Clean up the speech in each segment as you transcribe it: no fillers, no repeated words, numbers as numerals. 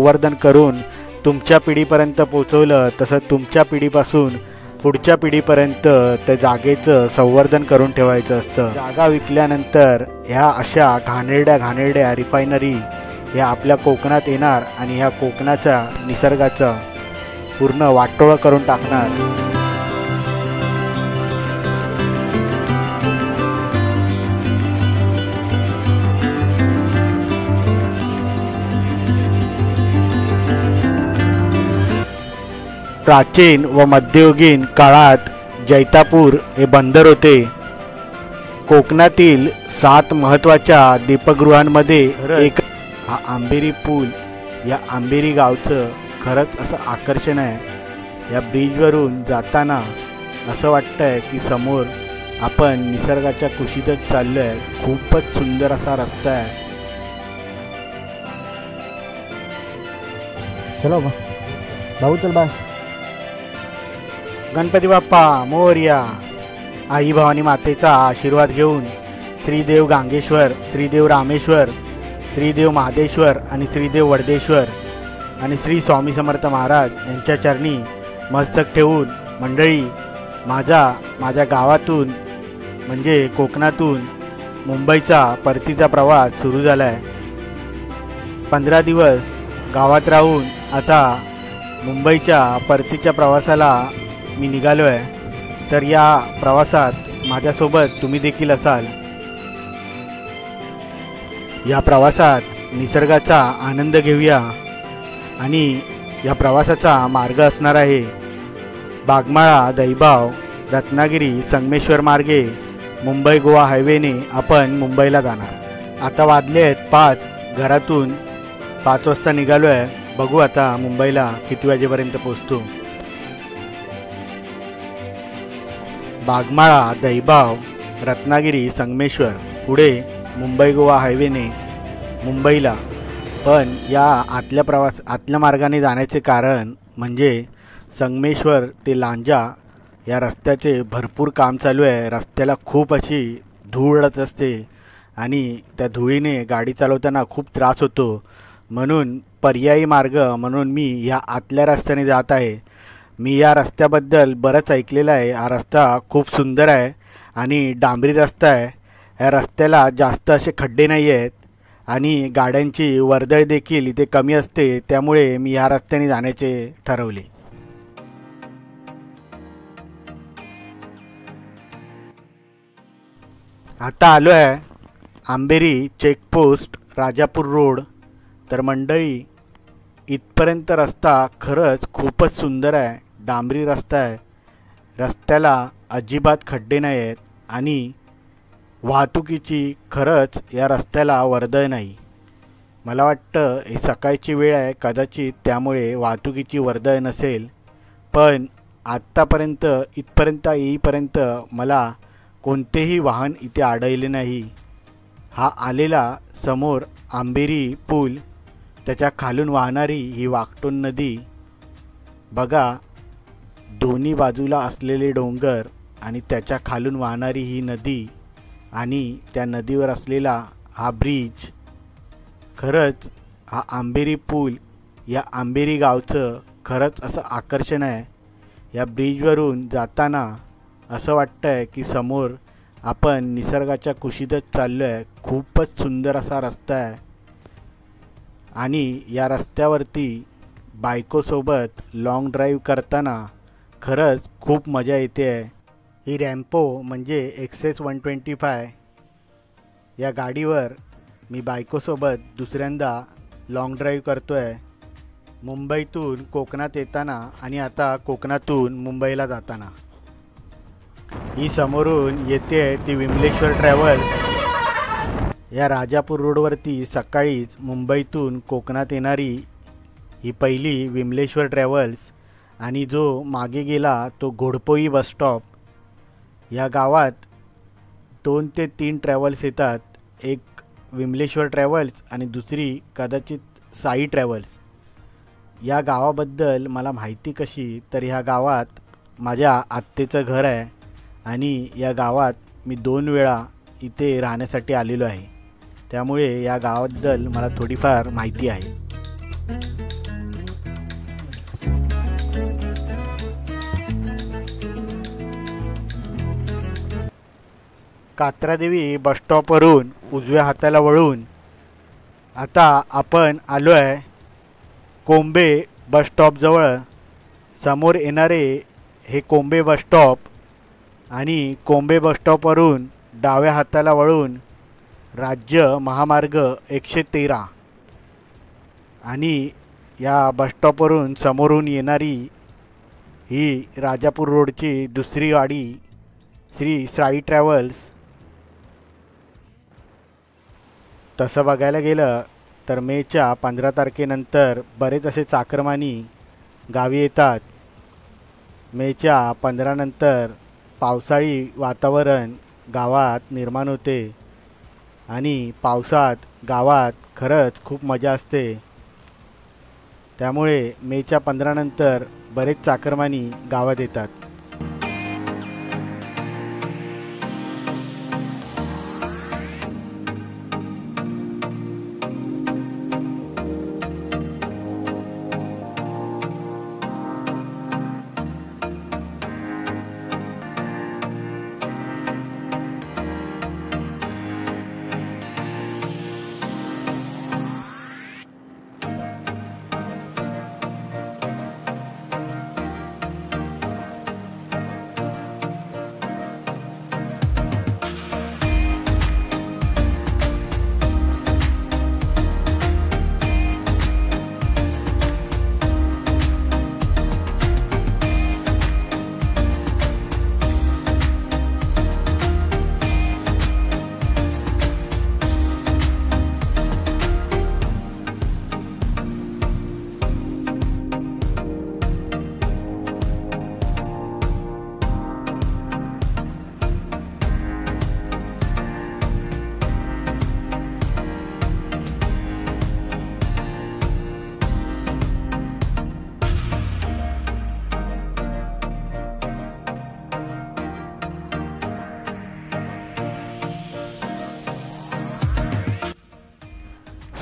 संवर्धन करून तुमच्या पिढीपर्यंत पोचवलं तसं तुमच्या पिढीपासून पुढच्या पिढीपर्यंत त्या जागेचं संवर्धन करून ठेवायचं असतं। जागा विकल्यानंतर ह्या अशा घाणेरड्या रिफायनरी ह्या आपल्या कोकणात येणार आणि ह्या कोकणाच्या निसर्गाचं पूर्ण वाटोळं करून टाकणार। प्राचीन व मध्ययुगीन काळात जैतापूर हे बंदर होते। कोकणातील 7 महत्त्वाच्या दीपगृहांमध्ये एक हा आंबेरी पूल या आंबेरी गावचं खरंच असं आकर्षण आहे। या ब्रिजवरून जाताना असं वाटतंय की समोर आपण निसर्गाच्या कुशीतच चाललो आहे। खूपच सुंदर असा रस्ता आहे। चलो भाऊ चल बाय। गणपती बाप्पा मोरया। आई भवानी मातेचा आशीर्वाद घेऊन श्रीदेव गांगेश्वर, श्रीदेव रामेश्वर, श्रीदेव महादेश्वर आणि श्रीदेव वडदेश्वर आणि श्री स्वामी समर्थ महाराज यांच्या चरणी मस्तक ठेवून मंडळी माझ्या गावातून म्हणजे कोकणातून मुंबईचा परतीचा प्रवास सुरू झाला आहे। 15 दिवस गावात राहून आता मुंबईच्या परतीच्या प्रवासाला मी निघालो आहे। तर या प्रवासात माझ्यासोबत तुम्ही देखील असाल। या प्रवासात निसर्गाचा आनंद घेऊया आणि या प्रवासाचा मार्ग असणार आहे बागमाळा, दैबाव, रत्नागिरी, संगमेश्वर मार्गे मुंबई गोवा हायवेने आपण मुंबईला जाणार। आता वाजले आहेत 5, घरातून 5 वाजता निघालो आहे। बघू आता मुंबईला किती वाजेपर्यंत पोहोचतो। बागमाळा, दैबाव, रत्नागिरी, संगमेश्वर, पुढे मुंबई गोवा हायवेने मुंबईला। पण या आतल्या मार्गाने जाण्याचे कारण म्हणजे संगमेश्वर ते लांजा या रस्त्याचे भरपूर काम चालू आहे। रस्त्याला खूप अशी धूळ उडत असते आणि त्या धुळीने गाडी चालवताना खूप त्रास होतो। म्हणून पर्यायी मार्ग म्हणून मी ह्या आतल्या रस्त्याने जात आहे। मी या रस्त्याबद्दल बरंच ऐकलेलं आहे। हा रस्ता खूप सुंदर आहे आणि डांबरी रस्ता आहे। या रस्त्याला जास्त असे खड्डे नाही आहेत आणि गाड्यांची वर्दळ देखील इथे कमी असते। त्यामुळे मी या रस्त्याने जाण्याचे ठरवले। आता आलो आहे आंबेरी चेकपोस्ट, राजापूर रोड। तर मंडळी इथपर्यंत रस्ता खरंच खूपच सुंदर आहे। डांबरी रस्ता आहे। रस्त्याला अजिबात खड्डे नाही आहेत आणि वाहतुकीची खरंच या रस्त्याला वर्दळ नाही। मला वाटतं ही सकाळची वेळ आहे कदाचित त्यामुळे वाहतुकीची वर्दळ नसेल। पण आत्तापर्यंत इथपर्यंत येईपर्यंत मला कोणतेही वाहन इथे आढळले नाही। हा आलेला समोर आंबेरी पूल, त्याच्या खालून वाहणारी ही वाकटोन नदी बघा। दोन्ही बाजूला असलेले डोंगर आणि त्याच्या खालून वाहणारी ही नदी आणि त्या नदीवर असलेला हा ब्रिज, खरंच हा आंबेरी पूल या आंबेरी गावचं खरंच असं आकर्षण आहे। या ब्रिजवरून जाताना असं वाटतंय की समोर आपण निसर्गाच्या कुशीतच चाललो आहे। खूपच सुंदर असा रस्ता आहे आणि या रस्त्यावरती बायकोसोबत लॉंग ड्राईव्ह करताना खरंच खूप मजा येते आहे। ही रॅम्पो म्हणजे एक्सेस 125 या गाडीवर मी बायकोसोबत दुसऱ्यांदा लॉंग ड्राईव्ह करतो आहे मुंबईतून कोकणात येताना आणि आता कोकणातून मुंबईला जाताना। ही समोरून येते ती विमलेश्वर ट्रॅव्हल्स। या राजापूर रोडवरती सकाळीच मुंबईतून कोकणात येणारी ही पहिली विमलेश्वर ट्रॅव्हल्स आणि जो मागे गेला तो घोडपोई बस स्टॉप। या गावात 2 ते 3 ट्रॅव्हल्स येतात। एक विमलेश्वर ट्रॅव्हल्स आणि दुसरी कदाचित साई ट्रॅव्हल्स। या गावाबद्दल मला माहिती कशी तर ह्या गावात माझ्या आत्तेचं घर आहे आणि या गावात मी 2 वेळा इथे राहण्यासाठी आलेलो आहे। त्यामुळे या गावाबद्दल मला थोडीफार माहिती आहे। कात्रादेवी बसस्टॉपवरून उजव्या हाताला वळून आता आपण आलो आहे कोंबे बसस्टॉपजवळ. समोर येणारे हे कोंबे बसस्टॉप आणि कोंबे बसस्टॉपवरून डाव्या हाताला वळून राज्य महामार्ग 113 आणि या बसस्टॉपवरून समोरून येणारी ही राजापूर रोडची दुसरी गाडी श्री साई ट्रॅव्हल्स. तसं बघायला गेलं तर मेच्या 15 तारखेनंतर बरेच असे चाकरमानी गावी येतात. मेच्या 15 नंतर पावसाळी वातावरण गावात निर्माण होते आणि पावसात गावात खरंच खूप मजा असते. त्यामुळे मेच्या 15 नंतर बरेच चाकरमानी गावात येतात.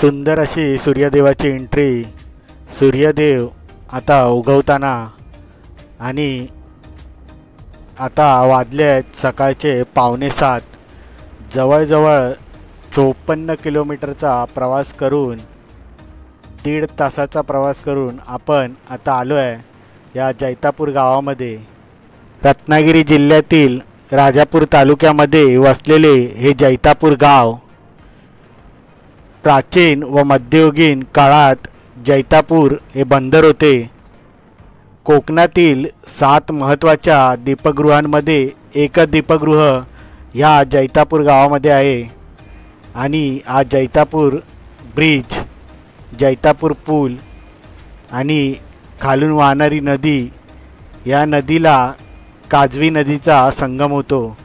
सुंदर अशी सूर्यदेवाची एंट्री. सूर्यदेव आता उगवताना आणि आता वाजले आहेत सकाळचे 6:45. जवळजवळ 54 किलोमीटरचा प्रवास करून 1.5 तासाचा प्रवास करून आपण आता आलो आहे या जैतापूर गावामध्ये. रत्नागिरी जिल्ह्यातील राजापूर तालुक्यामध्ये वसलेले हे जैतापूर गाव प्राचीन व मध्ययुगीन काळात जैतापूर हे बंदर होते. कोकणातील 7 महत्त्वाच्या दीपगृहांमध्ये एक दीपगृह ह्या जैतापूर गावामध्ये आहे आणि हा जैतापूर ब्रिज, जैतापूर पूल आणि खालून वाहणारी नदी, या नदीला काजवी नदीचा संगम होतो.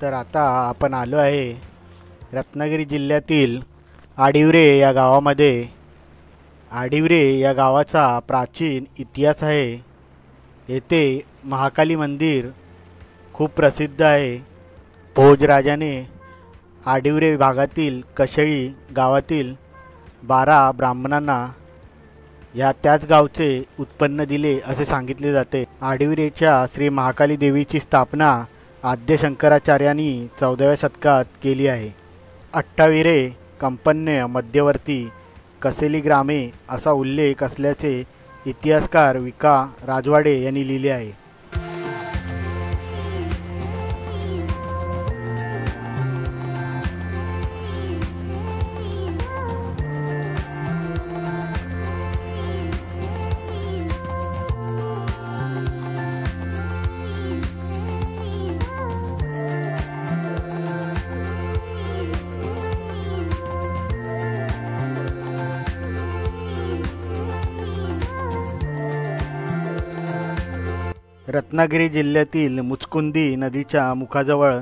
तर आता आपण आलो आहे रत्नागिरी जिल्ह्यातील आडिवरे या गावामध्ये. आडिवरे या गावाचा प्राचीन इतिहास आहे. येथे महाकाली मंदिर खूप प्रसिद्ध आहे. भोजराजाने आडिवरे भागातील कशेळी गावातील 12 ब्राह्मणांना या त्याच गावचे उत्पन्न दिले असे सांगितले जाते. आडिवरेच्या श्री महाकाली देवीची स्थापना आद्य शंकराचार्यांनी 14व्या शतकात केली आहे. अठ्ठाविरे कंपन्य मध्यवर्ती कसेली ग्रामे असा उल्लेख असल्याचे इतिहासकार विका राजवाडे यांनी लिहिले आहे. रत्नागिरी जिल्ह्यातील मुचकुंदी नदीच्या मुखाजवळ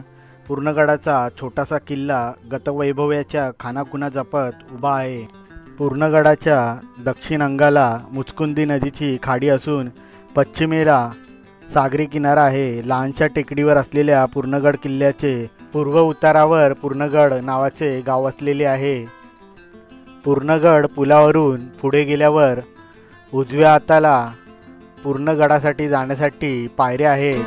पूर्णगडाचा छोटासा किल्ला गतवैभवाच्या खानाखुणा जपत उभा आहे. पूर्णगडाच्या दक्षिण अंगाला मुचकुंदी नदीची खाडी असून पश्चिमेला सागरी किनारा आहे. लहानशा टेकडीवर असलेल्या पूर्णगड किल्ल्याचे पूर्व उतारावर पूर्णगड नावाचे गाव वसलेले आहे. पूर्णगड पुलावरून पुढे गेल्यावर उजव्या हाताला पूर्णगडासाठी जाण्यासाठी पायऱ्या आहेत.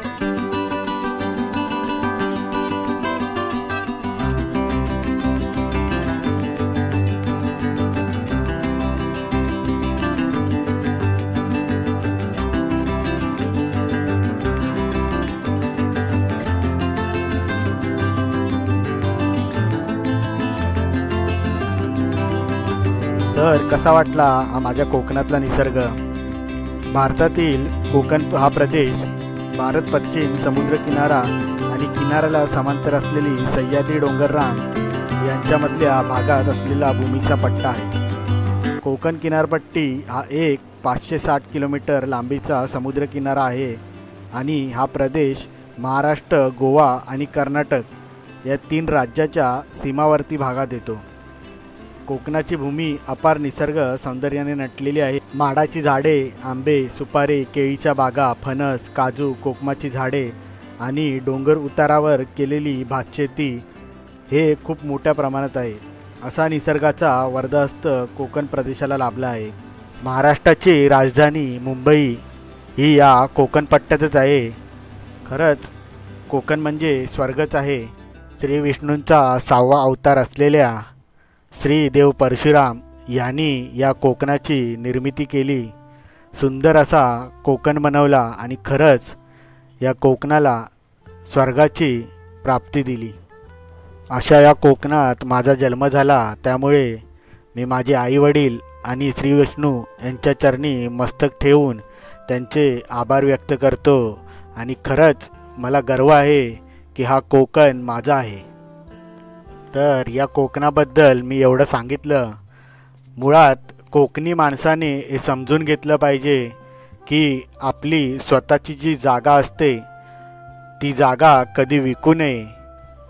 तर कसा वाटला हा माझ्या कोकणातला निसर्ग. भारतातील कोकण हा प्रदेश भारत पश्चिम समुद्रकिनारा आणि किनाऱ्याला समांतर असलेली सह्याद्री डोंगररांग यांच्यामधल्या भागात असलेला भूमीचा पट्टा आहे. कोकण किनारपट्टी हा एक 560 किलोमीटर लांबीचा समुद्रकिनारा आहे आणि हा प्रदेश महाराष्ट्र, गोवा आणि कर्नाटक या 3 राज्याच्या सीमावर्ती भागात येतो. कोकणाची भूमी अपार निसर्ग सौंदर्याने नटलेली आहे. माडाची झाडे, आंबे, सुपारी, केळीच्या बागा, फणस, काजू, कोकमाची झाडे आणि डोंगर उतारावर केलेली भातशेती हे खूप मोठ्या प्रमाणात आहे. असा निसर्गाचा वरदहस्त कोकण प्रदेशाला लाभला आहे. महाराष्ट्राची राजधानी मुंबई ही या कोकण पट्ट्यातच आहे. खरंच कोकण म्हणजे स्वर्गच आहे. श्री विष्णूंचा 6वा अवतार असलेल्या श्री देव परशुराम यांनी या कोकणाची निर्मिती केली. सुंदर असा कोकण बनवला आणि खरंच या कोकणाला स्वर्गाची प्राप्ती दिली. अशा या कोकणात माझा जन्म झाला. त्यामुळे मी माझे आईवडील आणि श्री विष्णू यांच्या चरणी मस्तक ठेवून त्यांचे आभार व्यक्त करतो. आणि खरंच मला गर्व आहे की हा कोकण माझा आहे. तर या कोकणाबद्दल मी एवढं सांगितलं. मुळात कोकणी माणसाने हे समजून घेतलं पाहिजे की आपली स्वतःची जी जागा असते ती जागा कधी विकू नये,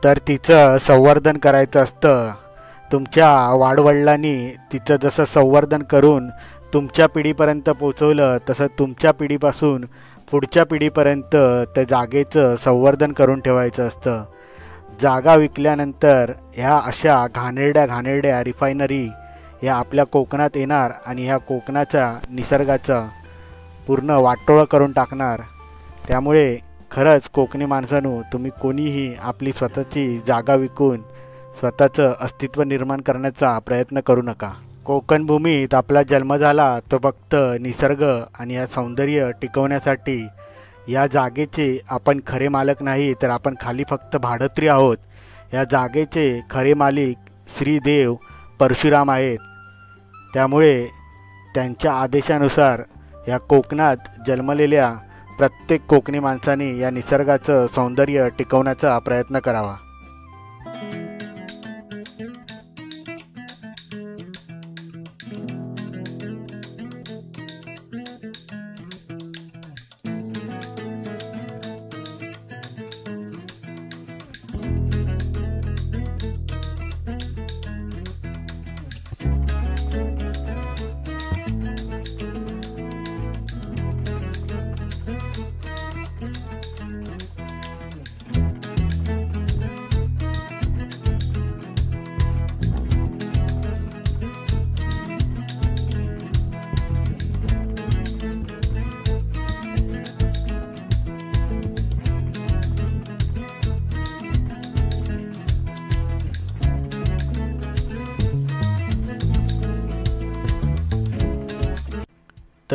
तर तिचं संवर्धन करायचं असतं. तुमच्या वाडवडिलांनी तिचं जसं संवर्धन करून तुमच्या पिढीपर्यंत पोचवलं तसं तुमच्या पिढीपासून पुढच्या पिढीपर्यंत त्या जागेचं संवर्धन करून ठेवायचं असतं. जागा विकल्यानंतर ह्या अशा घाणेरड्या रिफायनरी ह्या आपल्या कोकणात येणार आणि ह्या कोकणाच्या निसर्गाचा पूर्ण वाटोळं करून टाकणार. त्यामुळे खरंच कोकणी माणसांनो, तुम्ही कोणीही आपली स्वतःची जागा विकून स्वतःचं अस्तित्व निर्माण करण्याचा प्रयत्न करू नका. कोकण भूमीत आपला जन्म झाला तो फक्त निसर्ग आणि या सौंदर्य टिकवण्यासाठी. या जागेचे आपण खरे मालक नाही, तर आपण खाली फक्त भाडोत्री आहोत. या जागेचे खरे मालिक श्री देव परशुराम आहेत. त्यामुळे त्यांच्या आदेशानुसार या कोकणात जन्मलेल्या प्रत्येक कोकणी माणसाने या निसर्गाचं सौंदर्य टिकवण्याचा प्रयत्न करावा.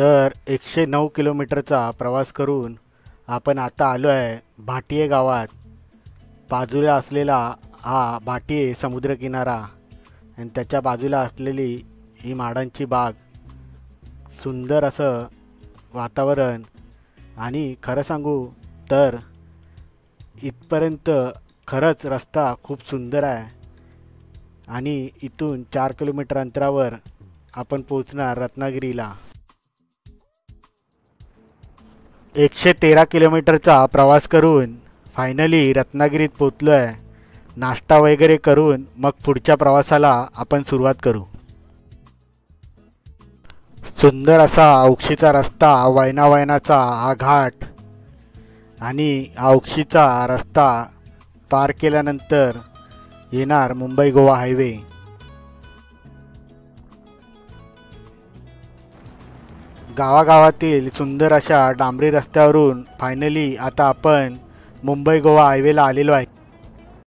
तर 109 किलोमीटरचा प्रवास करून आपण आता आलो आहे भाटिये गावात. बाजूला असलेला हा भाटिये समुद्रकिनारा आणि त्याच्या बाजूला असलेली ही माडांची बाग, सुंदर असं वातावरण. आणि खरं सांगू तर इथपर्यंत खरंच रस्ता खूप सुंदर आहे. आणि इथून 4 किलोमीटर अंतरावर आपण पोचणार रत्नागिरीला. 113 किलोमीटरचा प्रवास करून फायनली रत्नागिरीत पोचलो आहे. नाश्ता वगैरे करून मग पुढच्या प्रवासाला आपण सुरुवात करू. सुंदर असा औक्षीचा रस्ता, वैनाचा हा घाट आणि औक्षीचा रस्ता पार केल्यानंतर येणार मुंबई गोवा हायवे. गावागावातील सुंदर अशा डांबरी रस्त्यावरून फायनली आता आपण मुंबई गोवा हायवेला आलेलो आहे.